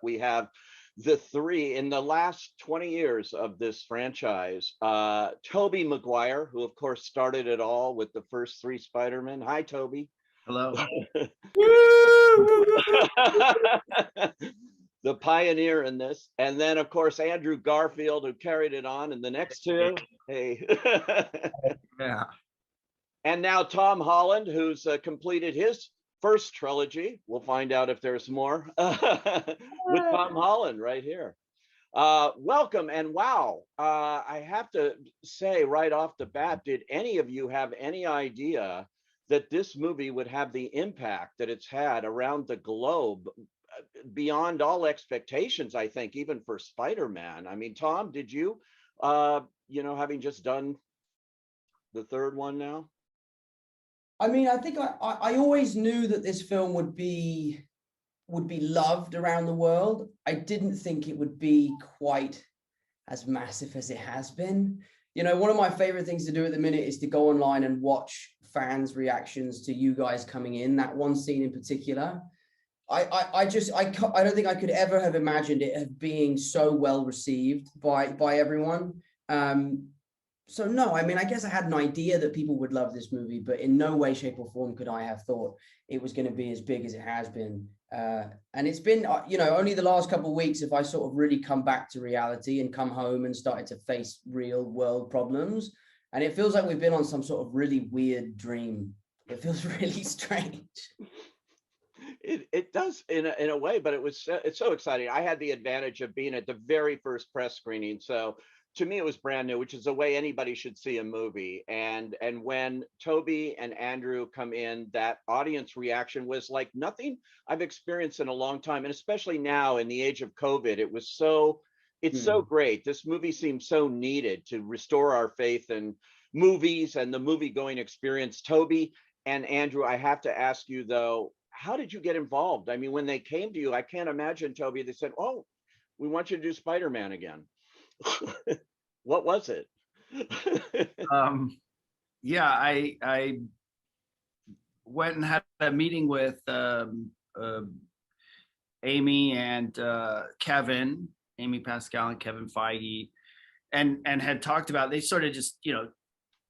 We have the three in the last 20 years of this franchise. Tobey Maguire, who of course started it all with the first three Spider-Men. Hi, Toby. Hello. The pioneer in this. And then, of course, Andrew Garfield, who carried it on in the next two. Hey. Yeah. And now Tom Holland, who's completed his first trilogy. We'll find out if there's more with Tom Holland right here. Welcome and wow. I have to say right off the bat, did any of you have any idea that this movie would have the impact that it's had around the globe beyond all expectations, I think, even for Spider-Man? I mean, Tom, did you, having just done the third one now? I mean, I think I always knew that this film would be loved around the world. I didn't think it would be quite as massive as it has been. You know, one of my favorite things to do at the minute is to go online and watch fans' reactions to you guys coming in. That one scene in particular, I don't think I could ever have imagined it being so well received by everyone. So no, I mean, I guess I had an idea that people would love this movie, but in no way, shape, or form could I have thought it was going to be as big as it has been. And it's been, only the last couple of weeks, if I sort of really come back to reality and come home and started to face real world problems. And it feels like we've been on some sort of really weird dream. It feels really strange. It does in a way, but it's so exciting. I had the advantage of being at the very first press screening, so to me it was brand new, which is the way anybody should see a movie. And when Toby and Andrew come in, that audience reaction was like nothing I've experienced in a long time, and especially now in the age of COVID, it's so great. This movie seems so needed to restore our faith in movies and the movie going experience. Toby and Andrew, I have to ask you though, how did you get involved? I mean, when they came to you, I can't imagine, Toby, they said, "Oh, we want you to do Spider-Man again." What was it? Yeah, I went and had a meeting with Amy and Kevin, Amy Pascal and Kevin Feige, and had talked about, they sort of just,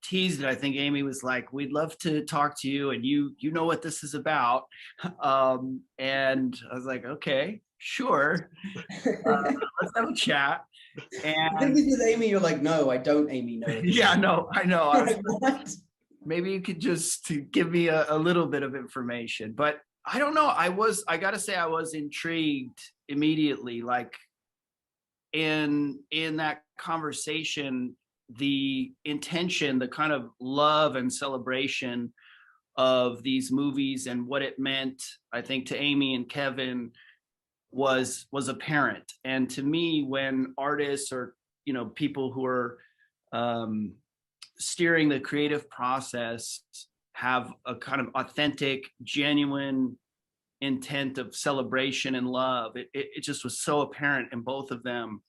teased it. I think Amy was like, "We'd love to talk to you, and you know what this is about." And I was like, "Okay, sure, let's have a chat." And I think with Amy, you're like, "No, I don't, Amy, no." Yeah, no, I know. What? Maybe you could just give me a little bit of information, but I don't know. I gotta say, I was intrigued immediately. Like in that conversation, the intention, the kind of love and celebration of these movies and what it meant, I think, to Amy and Kevin was apparent. And to me, when artists or people who are steering the creative process have a kind of authentic, genuine intent of celebration and love, it just was so apparent in both of them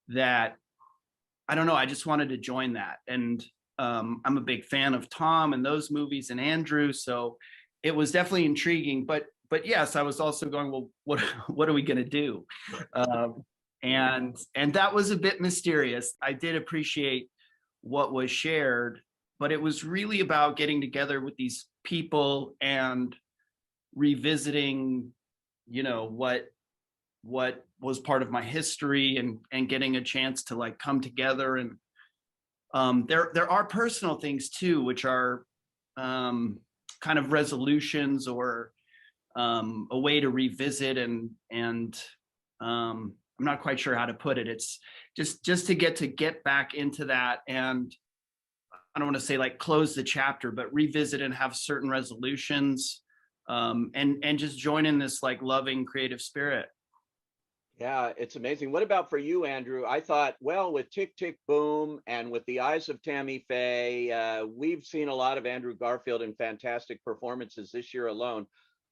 that, I don't know, I just wanted to join that. And I'm a big fan of Tom and those movies and Andrew, so it was definitely intriguing. But yes, I was also going, well, what are we going to do? And that was a bit mysterious. I did appreciate what was shared, but it was really about getting together with these people and revisiting, what was part of my history, and getting a chance to like come together. And there are personal things too, which are kind of resolutions or a way to revisit, and I'm not quite sure how to put it. It's just to get back into that, and I don't want to say like close the chapter, but revisit and have certain resolutions, and just join in this like loving creative spirit. Yeah, it's amazing. What about for you, Andrew? I thought, well, with Tick, Tick, Boom and with the eyes of Tammy Faye, we've seen a lot of Andrew Garfield in fantastic performances this year alone.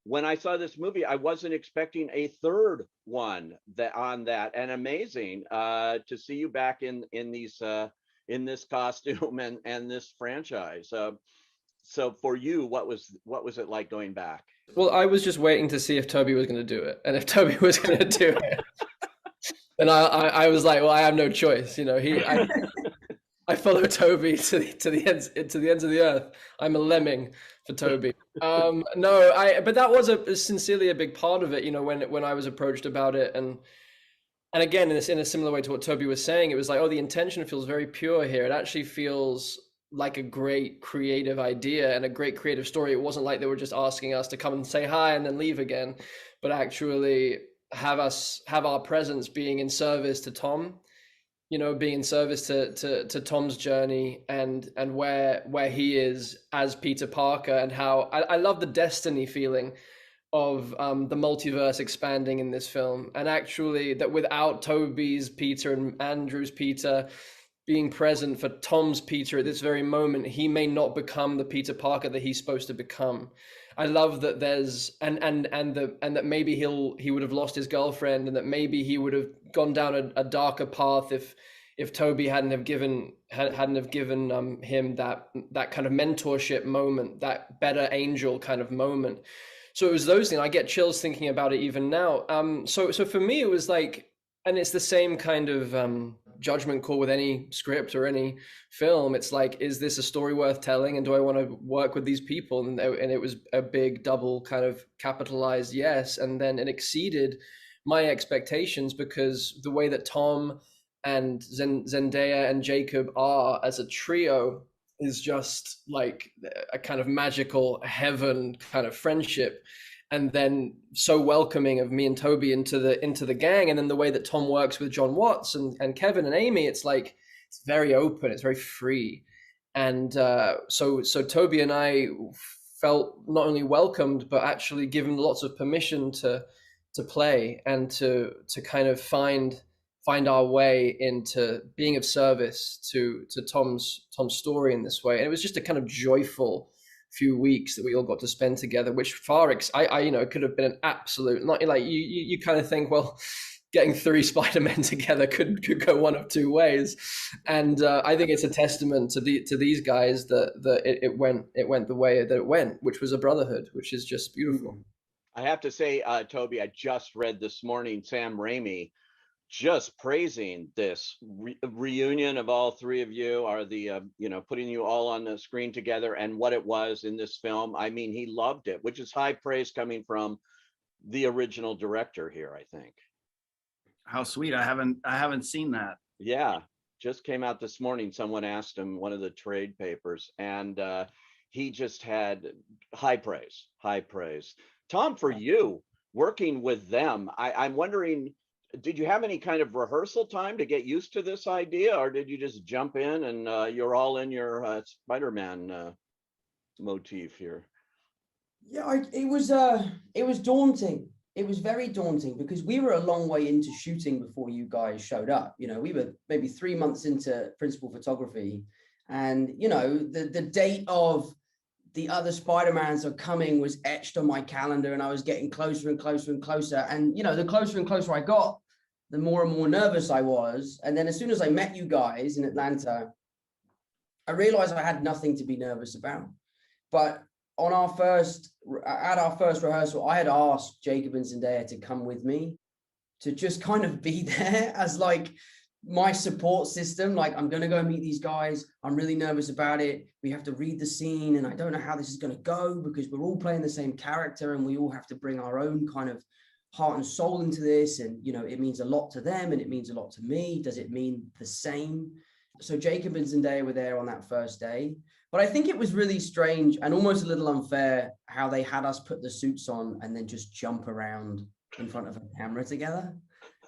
When I saw this movie, I wasn't expecting a third one on that, and amazing to see you back in this costume and this franchise. So for you, what was it like going back? Well, I was just waiting to see if Tobey was going to do it, and if Tobey was going to do it, then I was like, well, I have no choice. You know, I follow Tobey to the ends of the earth. I'm a lemming for Tobey. No, but that was sincerely a big part of it. You know, when I was approached about it, and again, in a similar way to what Tobey was saying, it was like, oh, the intention feels very pure here. It actually feels like a great creative idea and a great creative story. It wasn't like they were just asking us to come and say hi and then leave again, but actually have our presence being in service to Tom, you know, being in service to Tom's journey and where he is as Peter Parker, and how I love the destiny feeling of the multiverse expanding in this film, and actually that without Tobey's Peter and Andrew's Peter being present for Tom's Peter at this very moment, he may not become the Peter Parker that he's supposed to become. I love that there's and that maybe he would have lost his girlfriend, and that maybe he would have gone down a darker path if Tobey hadn't have given him that kind of mentorship moment, that better angel kind of moment. So it was those things. I get chills thinking about it even now. So for me, it was like, and it's the same kind of judgment call with any script or any film. It's like, is this a story worth telling, and do I want to work with these people? And it was a big double kind of capitalized yes, and then it exceeded my expectations, because the way that Tom and Zendaya and Jacob are as a trio is just like a kind of magical heaven kind of friendship, and then so welcoming of me and Tobey into the gang. And then the way that Tom works with John Watts and Kevin and Amy, it's like it's very open, it's very free. And so Tobey and I felt not only welcomed, but actually given lots of permission to play and to kind of find our way into being of service to Tom's story in this way. And it was just a kind of joyful few weeks that we all got to spend together, which I you know, it could have been an absolute, not like you kind of think, well, getting 3 Spider-Men together could go one of two ways. And I think it's a testament to these guys that it went the way that it went, which was a brotherhood, which is just beautiful. I have to say, Toby, I just read this morning Sam Raimi just praising this reunion of all 3 of you, are the you know, putting you all on the screen together, and what it was in this film. I mean, he loved it, which is high praise coming from the original director here, I think. How sweet. I haven't seen that. Yeah, just came out this morning. Someone asked him, one of the trade papers, and he just had high praise. Tom, for you working with them, I'm wondering, did you have any kind of rehearsal time to get used to this idea, or did you just jump in and you're all in your Spider-Man motif here? Yeah, it was daunting. It was very daunting, because we were a long way into shooting before you guys showed up. You know, we were maybe 3 months into principal photography, and you know, the date of the other Spider-Mans are coming was etched on my calendar, and I was getting closer and closer and closer. And, you know, the closer and closer I got, the more and more nervous I was. And then as soon as I met you guys in Atlanta, I realized I had nothing to be nervous about. But at our first rehearsal, I had asked Jacob and Zendaya to come with me, to just kind of be there as like my support system. Like, I'm going to go meet these guys. I'm really nervous about it. We have to read the scene, and I don't know how this is going to go, because we're all playing the same character, and we all have to bring our own kind of heart and soul into this. And, you know, it means a lot to them and it means a lot to me. Does it mean the same? So Jacob and Zendaya were there on that first day. But I think it was really strange and almost a little unfair how they had us put the suits on and then just jump around in front of a camera together.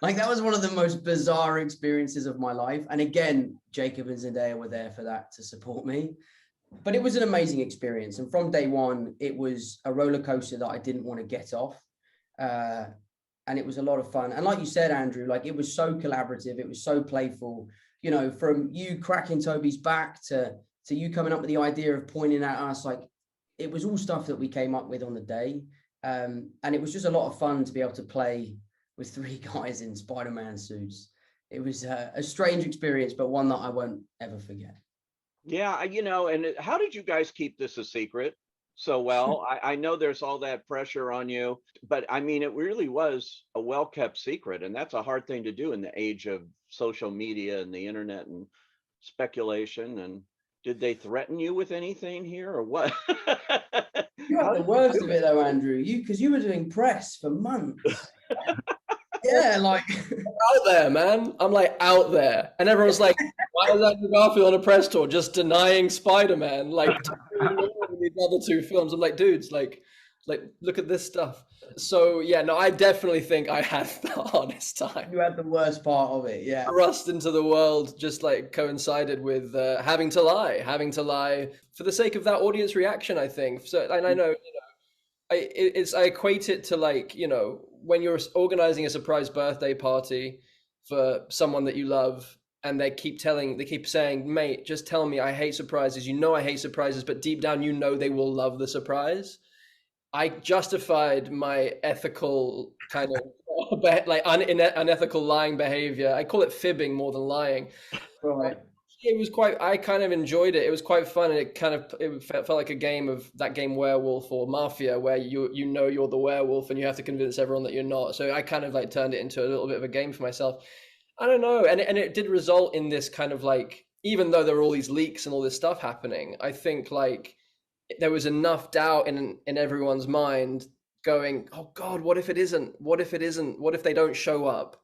Like, that was one of the most bizarre experiences of my life. And again, Jacob and Zendaya were there for that, to support me. But it was an amazing experience. And from day one, it was a roller coaster that I didn't want to get off. And it was a lot of fun. And like you said, Andrew, like, it was so collaborative. It was so playful, you know, from you cracking Tobey's back to you coming up with the idea of pointing at us. Like, it was all stuff that we came up with on the day. And it was just a lot of fun to be able to play with 3 guys in Spider-Man suits. It was a strange experience, but one that I won't ever forget. Yeah, you know, and how did you guys keep this a secret? so well. I know there's all that pressure on you, but I mean, it really was a well-kept secret, and that's a hard thing to do in the age of social media and the internet and speculation. And did they threaten you with anything here or what? You How had the did you worst do of it? it though, Andrew. Because you were doing press for months. Yeah, like Out there, man. I'm like out there, and everyone's like, "Why is Andrew Garfield on a press tour just denying Spider-Man? Like ignoring these other two films." I'm like, dudes, like look at this stuff. So yeah, no, I definitely think I had the hardest time. you had the worst part of it. Yeah. Thrust into the world just like coincided with having to lie for the sake of that audience reaction. I think so, and I know. I equate it to like, when you're organizing a surprise birthday party for someone that you love and they keep saying, mate, just tell me I hate surprises. I hate surprises, but deep down, they will love the surprise. I justified my ethical kind of like unethical lying behavior. I call it fibbing more than lying. Right. It was I kind of enjoyed it. It was quite fun, and it felt like a game of that game Werewolf or Mafia, where you're the werewolf and you have to convince everyone that you're not. So I kind of like turned it into a little bit of a game for myself. I don't know, and it did result in this kind of like, even though there were all these leaks and all this stuff happening, I think like there was enough doubt in everyone's mind going, oh God, what if it isn't? What if it isn't? What if they don't show up?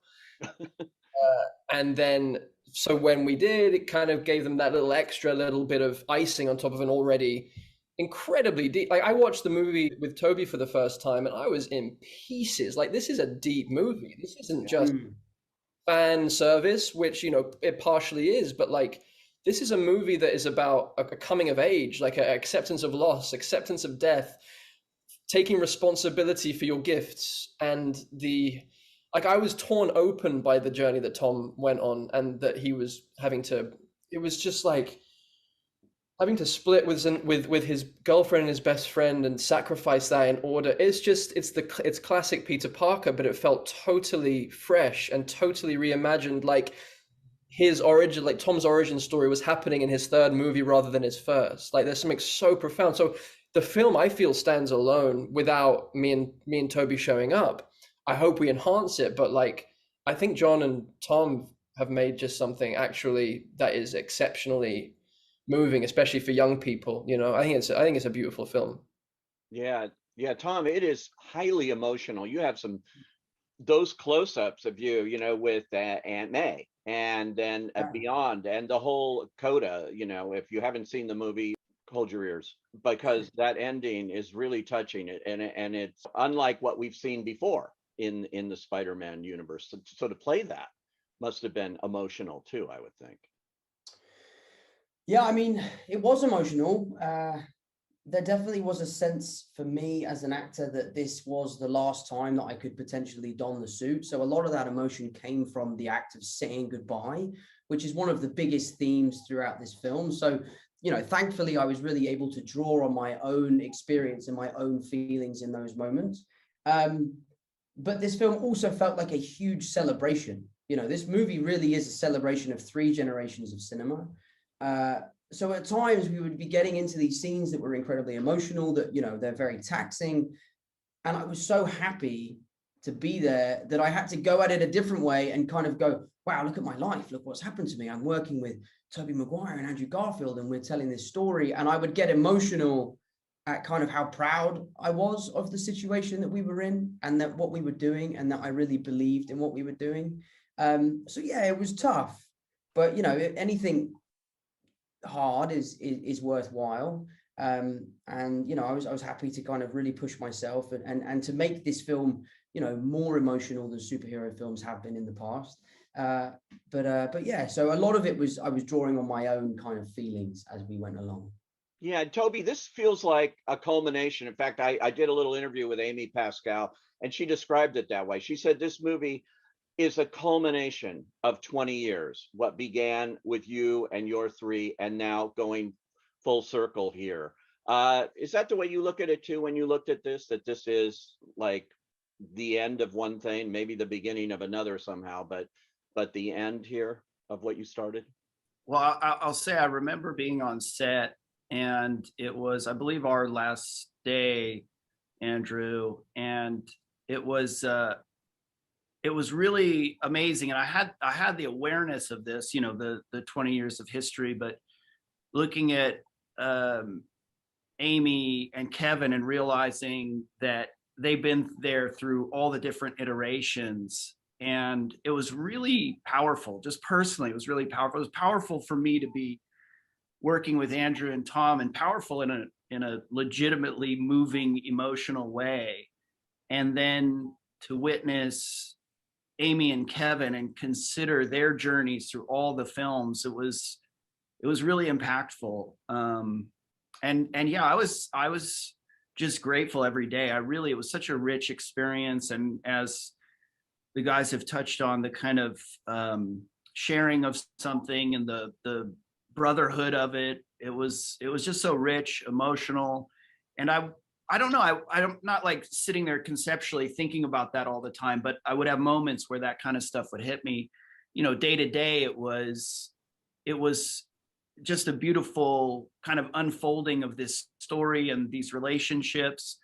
And then, so when we did, it kind of gave them that little bit of icing on top of an already incredibly deep. Like I watched the movie with Toby for the first time, and I was in pieces. Like this is a deep movie. This isn't just fan service, which it partially is, but like this is a movie that is about a coming of age, like an acceptance of loss, acceptance of death, taking responsibility for your gifts, and like I was torn open by the journey that Tom went on, and that he was it was just like having to split with his girlfriend and his best friend and sacrifice that in order. It's classic Peter Parker, but it felt totally fresh and totally reimagined. Like his origin, like Tom's origin story was happening in his third movie rather than his first. Like there's something so profound. So the film, I feel, stands alone without me and Toby showing up. I hope we enhance it, but like I think John and Tom have made just something actually that is exceptionally moving, especially for young people. I think it's a beautiful film. Yeah, yeah, Tom, it is highly emotional. You have those close-ups of you, with Aunt May, and then beyond, and the whole coda. If you haven't seen the movie, hold your ears, because that ending is really touching. And it's unlike what we've seen before in the Spider-Man universe. So to play that must have been emotional too, I would think. Yeah, I mean, it was emotional. There definitely was a sense for me as an actor that this was the last time that I could potentially don the suit. So a lot of that emotion came from the act of saying goodbye, which is one of the biggest themes throughout this film. So, thankfully, I was really able to draw on my own experience and my own feelings in those moments. But this film also felt like a huge celebration. This movie really is a celebration of 3 generations of cinema. So at times we would be getting into these scenes that were incredibly emotional, that, they're very taxing. And I was so happy to be there that I had to go at it a different way and kind of go, wow, look at my life. Look what's happened to me. I'm working with Tobey Maguire and Andrew Garfield, and we're telling this story. And I would get emotional at kind of how proud I was of the situation that we were in, and that what we were doing, and that I really believed in what we were doing. So yeah, it was tough, but anything hard is worthwhile. And I was happy to kind of really push myself and to make this film more emotional than superhero films have been in the past. But yeah, so a lot of it was I was drawing on my own kind of feelings as we went along. Yeah, Toby, this feels like a culmination. In fact, I did a little interview with Amy Pascal, and she described it that way. She said this movie is a culmination of 20 years, what began with you and your 3, and now going full circle here. Is that the way you look at it too when you looked at this, that this is like the end of one thing, maybe the beginning of another somehow, but the end here of what you started? Well, I'll say I remember being on set and it was, I believe, our last day, Andrew, and it was really amazing. And I had the awareness of this, you know, the 20 years of history, but looking at Amy and Kevin and realizing that they've been there through all the different iterations. And it was really powerful. Just personally, it was really powerful. It was powerful for me to be working with Andrew and Tom, and powerful in a legitimately moving, emotional way. And then to witness Amy and Kevin and consider their journeys through all the films, it was really impactful. And yeah, I was just grateful every day. It was such a rich experience. And as the guys have touched on, the kind of sharing of something and the brotherhood of it, it was just so rich, emotional. And I don't know, I'm not like sitting there conceptually thinking about that all the time, but I would have moments where that kind of stuff would hit me. You know, day to day, it was just a beautiful kind of unfolding of this story and these relationships.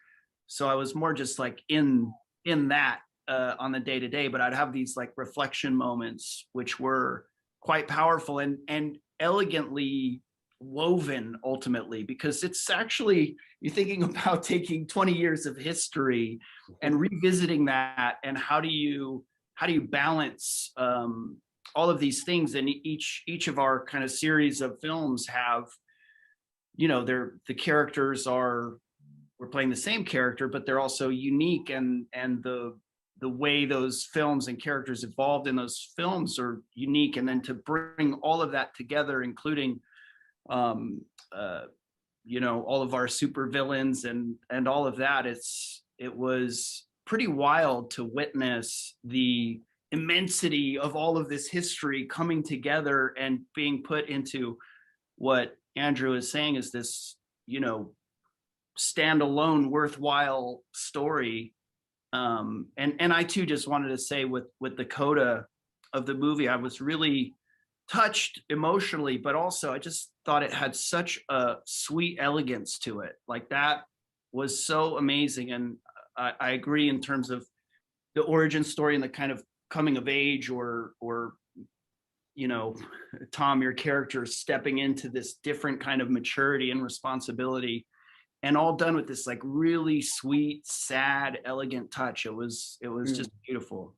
So I was more just like in that on the day to day, but I'd have these like reflection moments, which were quite powerful and elegantly woven ultimately, because it's actually, you're thinking about taking 20 years of history and revisiting that, and how do you balance all of these things. And each of our kind of series of films have, you know, the characters we're playing the same character, but they're also unique, and the way those films and characters evolved in those films are unique. And then to bring all of that together, including you know, all of our super villains and all of that, it was pretty wild to witness the immensity of all of this history coming together and being put into what Andrew is saying is this, you know, standalone worthwhile story. And I too just wanted to say with the coda of the movie, I was really touched emotionally, but also I just thought it had such a sweet elegance to it. Like, that was so amazing. And I agree in terms of the origin story and the kind of coming of age, or you know, Tom, your character stepping into this different kind of maturity and responsibility, and all done with this like really sweet, sad, elegant touch. It was just beautiful.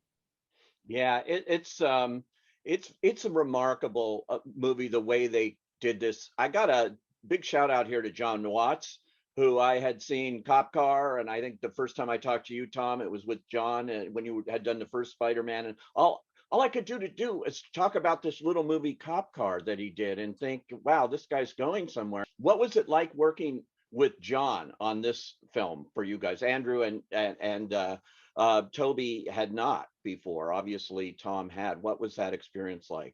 Yeah, it's a remarkable movie, the way they did this. I got a big shout out here to John Watts, who I had seen Cop Car, and I think the first time I talked to you, Tom, it was with John, and when you had done the first Spider-Man, and all I could do is talk about this little movie Cop Car that he did, and think, wow, this guy's going somewhere. What was it like working with John on this film for you guys? Andrew and Tobey had not before. Obviously, Tom had. What was that experience like?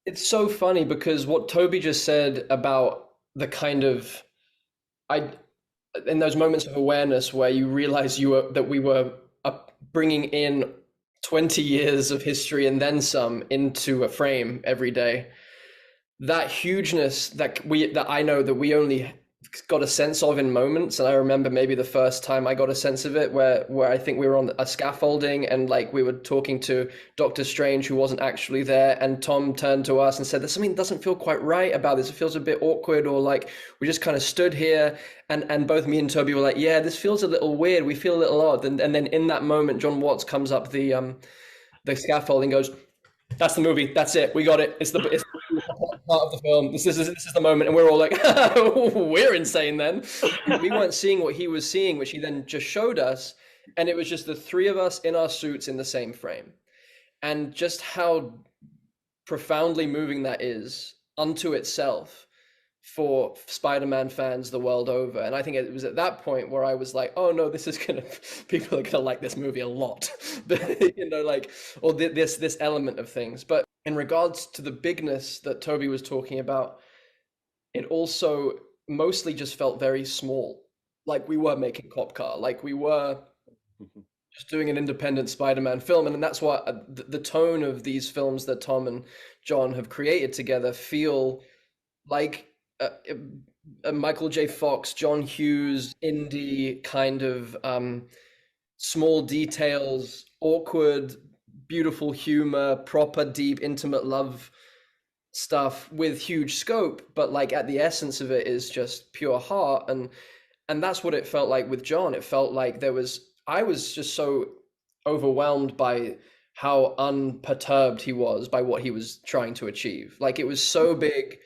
It's so funny because what Toby just said about the kind of, in those moments of awareness where you realize that we were bringing in 20 years of history and then some into a frame every day. That hugeness that I know that we only got a sense of in moments. And I remember maybe the first time I got a sense of it where I think we were on a scaffolding and like we were talking to Doctor Strange, who wasn't actually there, and Tom turned to us and said, there's something that doesn't feel quite right about this. It feels a bit awkward, or like we just kind of stood here and both me and Toby were like, yeah, this feels a little weird. We feel a little odd. And then in that moment, John Watts comes up the scaffolding, goes, that's the movie. That's it. We got it. It's part of the film. This is the moment. And we're all like, we're insane then. We weren't seeing what he was seeing, which he then just showed us. And it was just the three of us in our suits in the same frame. And just how profoundly moving that is unto itself for Spider-Man fans the world over. And I think it was at that point where I was like, oh no, people are gonna like this movie a lot. You know, like, or this element of things. But in regards to the bigness that Toby was talking about, it also mostly just felt very small. Like we were making Cop Car, like we were just doing an independent Spider-Man film. And that's why the tone of these films that Tom and John have created together feel like Michael J. Fox, John Hughes, indie kind of small details, awkward, beautiful humor, proper, deep, intimate love stuff with huge scope, but like at the essence of it is just pure heart. And that's what it felt like with John. It felt like I was just so overwhelmed by how unperturbed he was by what he was trying to achieve. Like it was so big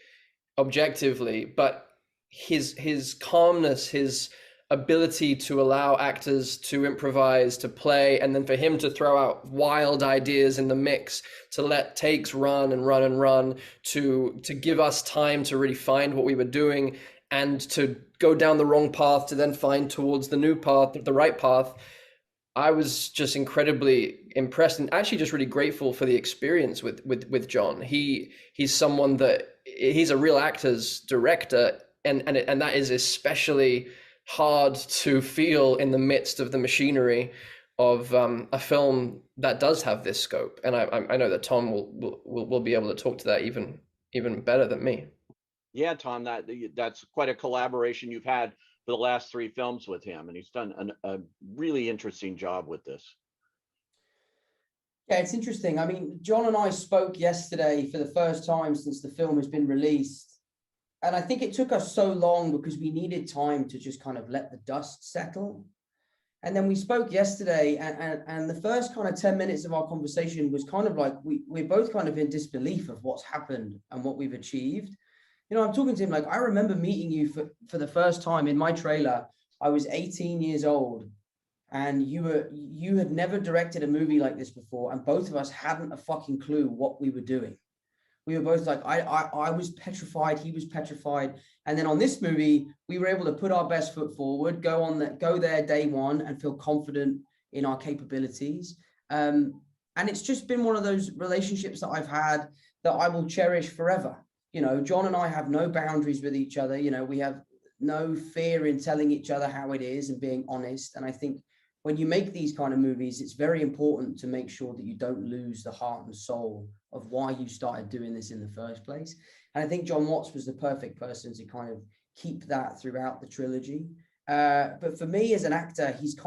objectively, but his calmness, his ability to allow actors to improvise, to play, and then for him to throw out wild ideas in the mix, to let takes run and run and run, to give us time to really find what we were doing and to go down the wrong path to then find towards the new path, the right path. I was just incredibly impressed and actually just really grateful for the experience with John. He's someone that he's a real actor's director, and that is especially hard to feel in the midst of the machinery of a film that does have this scope. And I know that Tom will be able to talk to that even better than me. Yeah, Tom, that's quite a collaboration you've had for the last 3 films with him, and he's done a really interesting job with this. Yeah, it's interesting. I mean, John and I spoke yesterday for the first time since the film has been released. And I think it took us so long because we needed time to just kind of let the dust settle. And then we spoke yesterday, and the first kind of 10 minutes of our conversation was kind of like we're both kind of in disbelief of what's happened and what we've achieved. You know, I'm talking to him like, I remember meeting you for the first time in my trailer. I was 18 years old, and you had never directed a movie like this before, and both of us hadn't a fucking clue what we were doing. We were both like, I was petrified, he was petrified. And then on this movie, we were able to put our best foot forward, go there day one and feel confident in our capabilities. And it's just been one of those relationships that I've had that I will cherish forever. You know, John and I have no boundaries with each other. You know, we have no fear in telling each other how it is and being honest. And I think when you make these kind of movies, it's very important to make sure that you don't lose the heart and soul of why you started doing this in the first place. And I think John Watts was the perfect person to kind of keep that throughout the trilogy. But for me as an actor, he's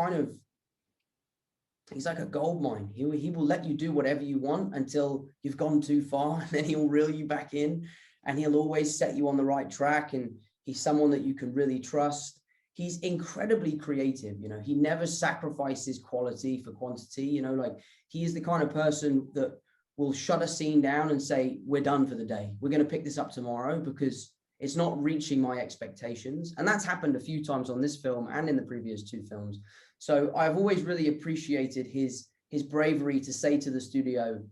like a gold mine. He will let you do whatever you want until you've gone too far, and then he'll reel you back in, and he'll always set you on the right track. And he's someone that you can really trust. He's incredibly creative. You know, he never sacrifices quality for quantity. You know, like he is the kind of person that will shut a scene down and say, we're done for the day. We're going to pick this up tomorrow because it's not reaching my expectations. And that's happened a few times on this film and in the previous 2 films. So I've always really appreciated his bravery to say to the studio,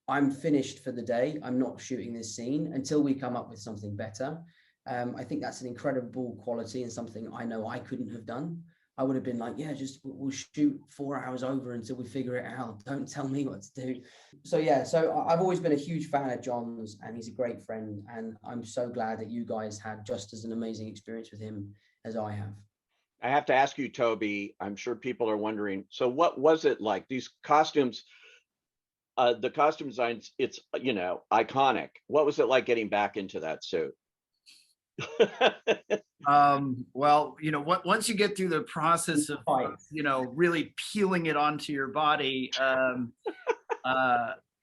I'm finished for the day. I'm not shooting this scene until we come up with something better. I think that's an incredible quality and something I know I couldn't have done. I would have been like, yeah, just we'll shoot 4 hours over until we figure it out. Don't tell me what to do. So yeah, so I've always been a huge fan of John's, and he's a great friend. And I'm so glad that you guys had just as an amazing experience with him as I have. I have to ask you, Toby, I'm sure people are wondering, so what was it like? These costumes, the costume designs, it's, you know, iconic. What was it like getting back into that suit? Well, you know, once you get through the process of, you know, really peeling it onto your body,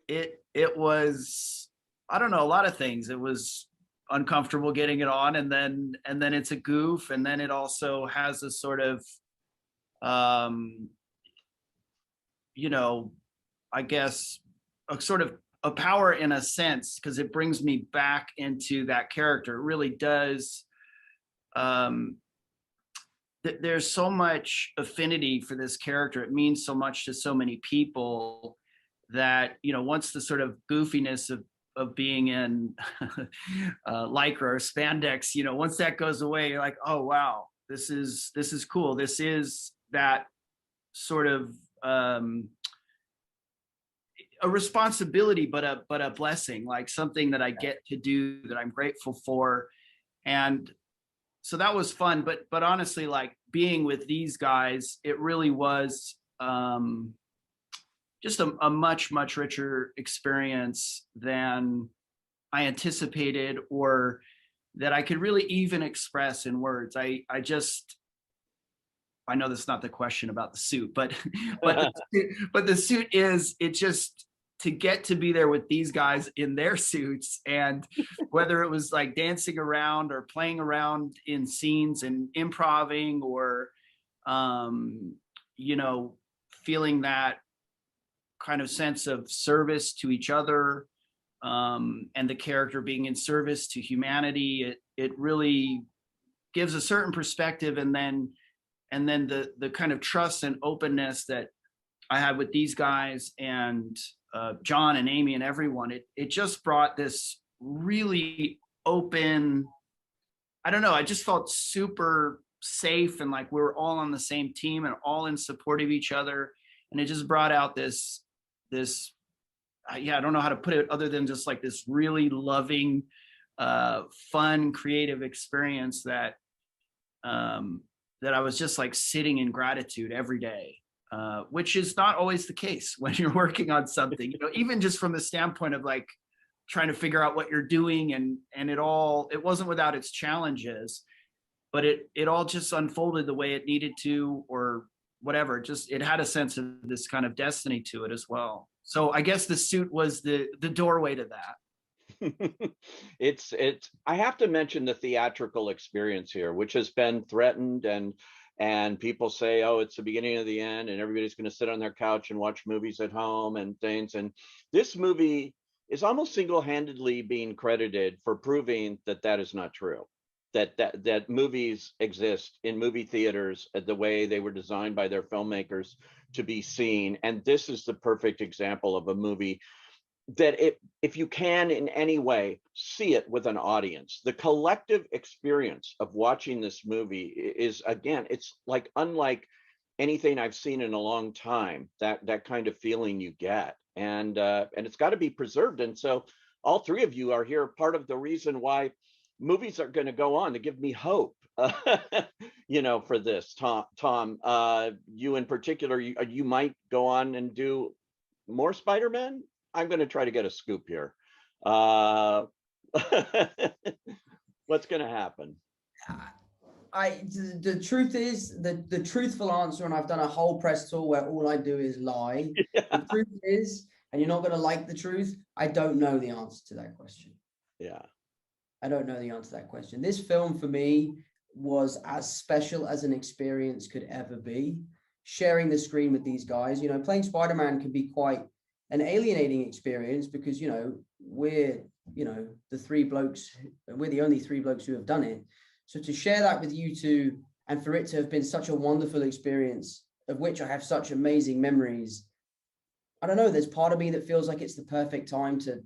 it was, I don't know, a lot of things. It was uncomfortable getting it on, and then it's a goof, and then it also has a sort of, you know, I guess a sort of a power in a sense, because it brings me back into that character. It really does. There's so much affinity for this character. It means so much to so many people that, you know, once the sort of goofiness of being in lycra or spandex, you know, once that goes away, you're like, oh wow, this is cool. This is that sort of a responsibility, but a blessing, like something that I get to do that I'm grateful for. And so that was fun. But honestly, like being with these guys, it really was just a much richer experience than I anticipated or that I could really even express in words. I know that's not the question about the suit, but the suit is, it just, to get to be there with these guys in their suits, and whether it was like dancing around or playing around in scenes and improving, or you know, feeling that kind of sense of service to each other, and the character being in service to humanity, it really gives a certain perspective. And then the kind of trust and openness that I had with these guys, and John and Amy and everyone, it just brought this really open, I don't know, I just felt super safe, and like we were all on the same team and all in support of each other. And it just brought out this yeah, I don't know how to put it other than just like this really loving, fun, creative experience that I was just like sitting in gratitude every day, which is not always the case when you're working on something, you know, even just from the standpoint of like trying to figure out what you're doing, and it wasn't without its challenges, but it all just unfolded the way it needed to, or whatever. Just, it had a sense of this kind of destiny to it as well. So I guess the suit was the doorway to that. It's I have to mention the theatrical experience here, which has been threatened, and people say, oh, it's the beginning of the end and everybody's going to sit on their couch and watch movies at home and things. And this movie is almost single-handedly being credited for proving that that is not true. That movies exist in movie theaters the way they were designed by their filmmakers to be seen. And this is the perfect example of a movie that if you can in any way see it with an audience, the collective experience of watching this movie is, again, it's like unlike anything I've seen in a long time, that kind of feeling you get. And it's got to be preserved. And so all three of you are here, part of the reason why movies are going to go on, to give me hope, you know, for this. Tom, you in particular, you might go on and do more Spider-Man. I'm going to try to get a scoop here. What's going to happen? The truth is, the truthful answer, and I've done a whole press tour where all I do is lie. Yeah. The truth is, and you're not going to like the truth, I don't know the answer to that question. Yeah. I don't know the answer to that question. This film for me was as special as an experience could ever be. Sharing the screen with these guys, you know, playing Spider-Man can be quite an alienating experience because, you know, we're the only three blokes who have done it. So to share that with you two, and for it to have been such a wonderful experience, of which I have such amazing memories, I don't know, there's part of me that feels like it's the perfect time to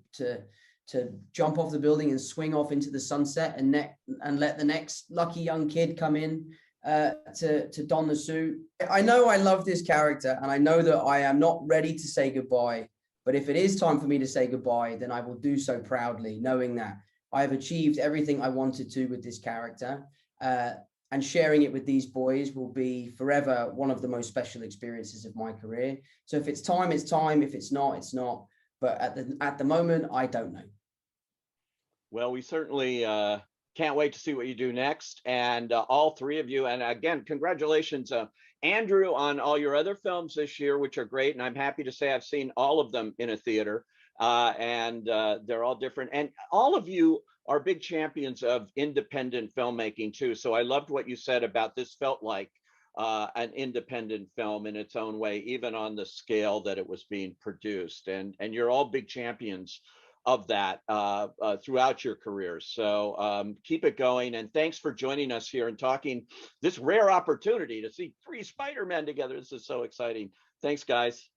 jump off the building and swing off into the sunset and let the next lucky young kid come in to don the suit. I know I love this character, and I know that I am not ready to say goodbye, but if it is time for me to say goodbye, then I will do so proudly, knowing that I have achieved everything I wanted to with this character, and sharing it with these boys will be forever one of the most special experiences of my career. So if it's time, it's time. If it's not, it's not. But at the moment, I don't know. Well, we certainly can't wait to see what you do next. And all three of you, and again, congratulations, Andrew, on all your other films this year, which are great. And I'm happy to say I've seen all of them in a theater, and they're all different. And all of you are big champions of independent filmmaking too. So I loved what you said about this felt like an independent film in its own way, even on the scale that it was being produced. And you're all big champions of that throughout your careers. So keep it going. And thanks for joining us here and talking this rare opportunity to see three Spider-Men together. This is so exciting. Thanks, guys.